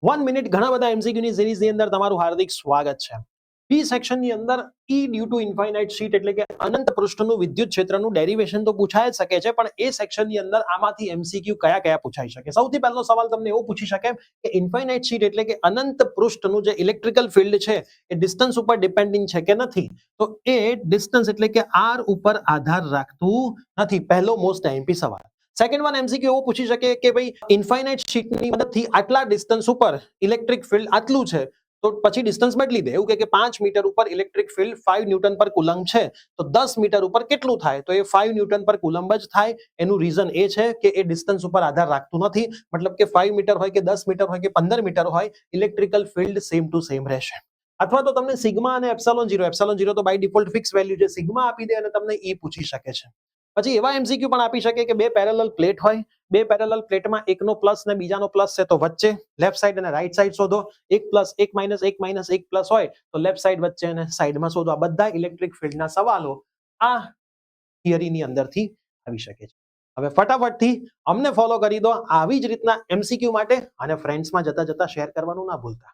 1 minute ઘણા બધા MCQ ની સિરીઝની અંદર તમારું હાર્દિક સ્વાગત છે. બી સેક્શનની અંદર ઈ ડ્યુ ટુ ઇન્ફાઇનાઇટ શીટ એટલે કે અનંત પૃષ્ઠનું વિદ્યુત ક્ષેત્રનું ડેરિવેશન તો પૂછાય જ શકે છે, પણ એ સેક્શનની અંદર આમાંથી એમસીક્યુ કયા કયા પૂછાઈ શકે? સૌથી પહેલો સવાલ તમને એવો પૂછી શકે કે ઇન્ફાઇનાઇટ શીટ એટલે કે અનંત પૃષ્ઠનું જે ઇલેક્ટ્રિકલ ફિલ્ડ છે એ ડિસ્ટન્સ ઉપર ડિપેન્ડિંગ છે કે નથી? તો એ ડિસ્ટન્સ એટલે કે આર ઉપર આધાર રાખતું નથી. પહેલો મોસ્ટ આઈએમપી સવાલ. સેકન્ડ વન એમસીક્યુ એવો પૂછી શકે કે ભાઈ ઇન્ફાઇનાઇટ શીટની મદદથી આટલા ડિસ્ટન્સ ઉપર ઇલેક્ટ્રિક ફિલ્ડ આટલું છે, તો પછી ડિસ્ટન્સ બદલી દે. એવું કે 5 મીટર ઉપર ઇલેક્ટ્રિક ફિલ્ડ 5 ન્યૂટન પર કુલમ્બ છે, તો 10 મીટર ઉપર કેટલું થાય? તો એ 5 ન્યૂટન પર કુલમ્બ જ થાય. એનું રીઝન એ છે કે એ ડિસ્ટન્સ ઉપર આધાર રાખતું નથી. મતલબ કે 5 મીટર હોય કે 10 મીટર હોય કે 15 મીટર હોય, electrical field same to same રહેશે. અથવા તો તમને સિગ્મા અને એપ્સિલોન 0 તો બાય ડિફોલ્ટ ફિક્સ વેલ્યુ છે, સિગ્મા આપી દે અને તમને ઈ પૂછી શકે છે. પછી એવા એમસીક્યુ પણ આપી શકે કે બે પેરેલલ પ્લેટ હોય, બે પેરેલલ પ્લેટમાં એકનો પ્લસ ને બીજાનો પ્લસ છે, તો વચ્ચે લેફ્ટ સાઈડ અને રાઈટ સાઈડ શોધો. 1 પ્લસ 1 માઇનસ 1 માઇનસ 1 પ્લસ હોય તો લેફ્ટ સાઈડ વચ્ચે અને સાઈડમાં શોધો. આ બધા ઇલેક્ટ્રિક ફિલ્ડના સવાલો આ થિયરીની અંદરથી આવી શકે છે. હવે ફટાફટથી અમને ફોલો કરી દો આવી જ રીતના એમસીક્યુ માટે, અને ફ્રેન્ડ્સમાં જતા જતા શેર કરવાનું ના ભૂલતા.